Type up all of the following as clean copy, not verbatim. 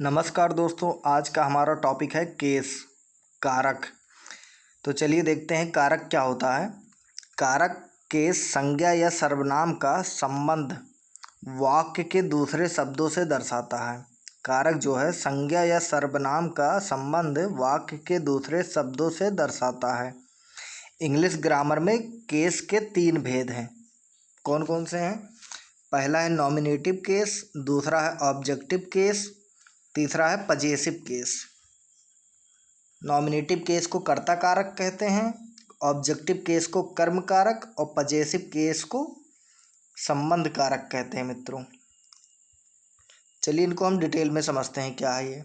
नमस्कार दोस्तों, आज का हमारा टॉपिक है केस कारक। तो चलिए देखते हैं कारक क्या होता है। कारक केस संज्ञा या सर्वनाम का संबंध वाक्य के दूसरे शब्दों से दर्शाता है। कारक जो है संज्ञा या सर्वनाम का संबंध वाक्य के दूसरे शब्दों से दर्शाता है। इंग्लिश ग्रामर में केस के 3 भेद हैं। कौन कौन से हैं? पहला है नॉमिनेटिव केस, दूसरा है ऑब्जेक्टिव केस, तीसरा है पजेसिव केस। नॉमिनेटिव केस को कर्ता कारक कहते हैं, ऑब्जेक्टिव केस को कर्म कारक और पजेसिव केस को संबंध कारक कहते हैं। मित्रों चलिए इनको हम डिटेल में समझते हैं क्या है ये।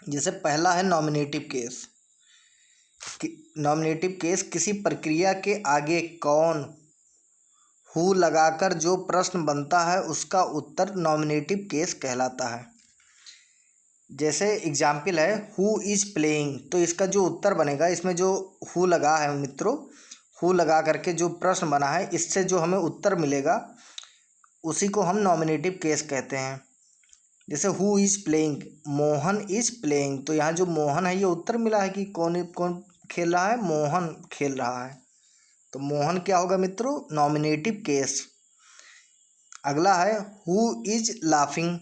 जैसे पहला है नॉमिनेटिव केस। नॉमिनेटिव केस किसी प्रक्रिया के आगे कौन हु लगाकर जो प्रश्न बनता है उसका उत्तर नॉमिनेटिव केस कहलाता है। जैसे एग्जाम्पल है हु इज प्लेइंग, तो इसका जो उत्तर बनेगा, इसमें जो हु लगा है मित्रों, हु लगा करके जो प्रश्न बना है इससे जो हमें उत्तर मिलेगा उसी को हम नॉमिनेटिव केस कहते हैं। जैसे who is playing, Mohan is playing, तो यहाँ जो मोहन है ये उत्तर मिला है कि कौन कौन खेल रहा है, मोहन खेल रहा है। तो मोहन क्या होगा मित्रों, नॉमिनेटिव केस। अगला है हु इज लाफिंग।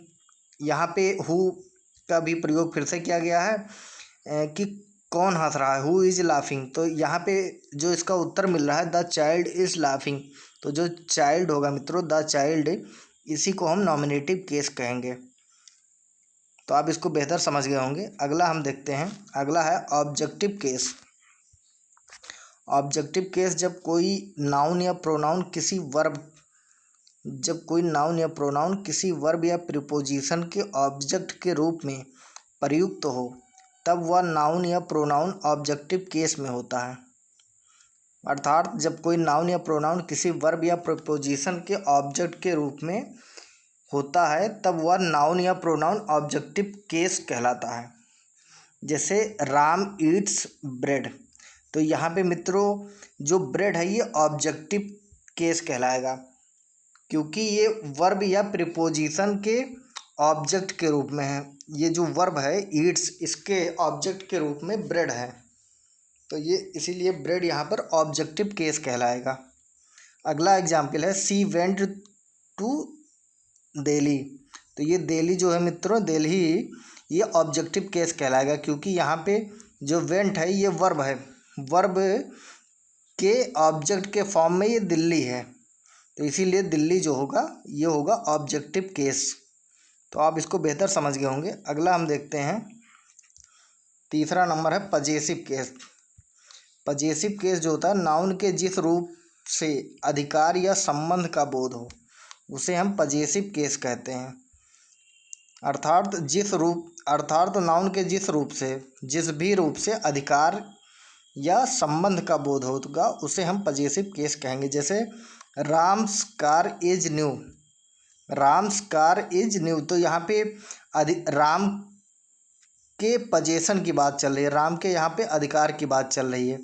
यहाँ पे हु का भी प्रयोग फिर से किया गया है कि कौन हंस रहा है, हु इज लाफिंग। तो यहाँ पे जो इसका उत्तर मिल रहा है द चाइल्ड इज लाफिंग, तो जो चाइल्ड होगा मित्रों द चाइल्ड, इसी को हम नॉमिनेटिव केस कहेंगे। तो आप इसको बेहतर समझ गए होंगे। अगला हम देखते हैं, अगला है ऑब्जेक्टिव केस। ऑब्जेक्टिव केस जब कोई नाउन या प्रोनाउन किसी वर्ब या प्रीपोजिशन के ऑब्जेक्ट के रूप में प्रयुक्त हो तब वह नाउन या प्रोनाउन ऑब्जेक्टिव केस में होता है। अर्थात जब कोई नाउन या प्रोनाउन किसी वर्ब या प्रीपोजिशन के ऑब्जेक्ट के रूप में होता है तब वह नाउन या प्रोनाउन ऑब्जेक्टिव केस कहलाता है। जैसे राम ईट्स ब्रेड, तो यहाँ पे मित्रों जो ब्रेड है ये ऑब्जेक्टिव केस कहलाएगा, क्योंकि ये वर्ब या प्रीपोजिशन के ऑब्जेक्ट के रूप में है। ये जो वर्ब है ईट्स, इसके ऑब्जेक्ट के रूप में ब्रेड है, तो ये इसीलिए ब्रेड यहाँ पर ऑब्जेक्टिव केस कहलाएगा। अगला एग्जाम्पल है सी वेंट टू दिल्ली, तो ये दिल्ली जो है मित्रों, दिल्ली, ये ऑब्जेक्टिव केस कहलाएगा, क्योंकि यहाँ पे जो वेंट है ये वर्ब है, वर्ब के ऑब्जेक्ट के फॉर्म में ये दिल्ली है, तो इसीलिए दिल्ली जो होगा ये होगा ऑब्जेक्टिव केस। तो आप इसको बेहतर समझ गए होंगे। अगला हम देखते हैं, तीसरा नंबर है पजेसिव केस। पजेसिव केस जो होता है नाउन के जिस रूप से अधिकार या संबंध का बोध हो उसे हम पजेसिव केस कहते हैं। अर्थात नाउन के जिस भी रूप से अधिकार या संबंध का बोध होगा उसे हम पजेसिव केस कहेंगे। जैसे Ram's car is new, Ram's car is new, तो यहाँ पे राम के पजेशन की बात चल रही है, राम के यहाँ पे अधिकार की बात चल रही है,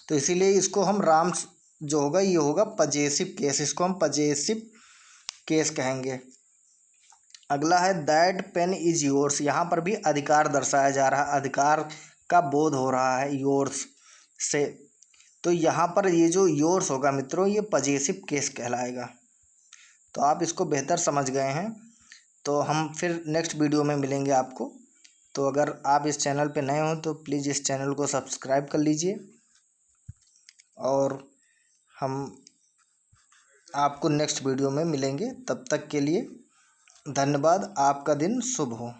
तो इसीलिए इसको हम राम्स जो होगा ये होगा पजेसिव केस, इसको हम पजेसिव केस कहेंगे। अगला है दैट पेन इज योर्स, यहाँ पर भी अधिकार दर्शाया जा रहा है, अधिकार का बोध हो रहा है योर्स से, तो यहाँ पर ये जो योर्स होगा मित्रों ये पजेसिव केस कहलाएगा। तो आप इसको बेहतर समझ गए हैं। तो हम फिर नेक्स्ट वीडियो में मिलेंगे आपको। तो अगर आप इस चैनल पे नए हो तो प्लीज़ इस चैनल को सब्सक्राइब कर लीजिए, और हम आपको नेक्स्ट वीडियो में मिलेंगे। तब तक के लिए धन्यवाद। आपका दिन शुभ हो।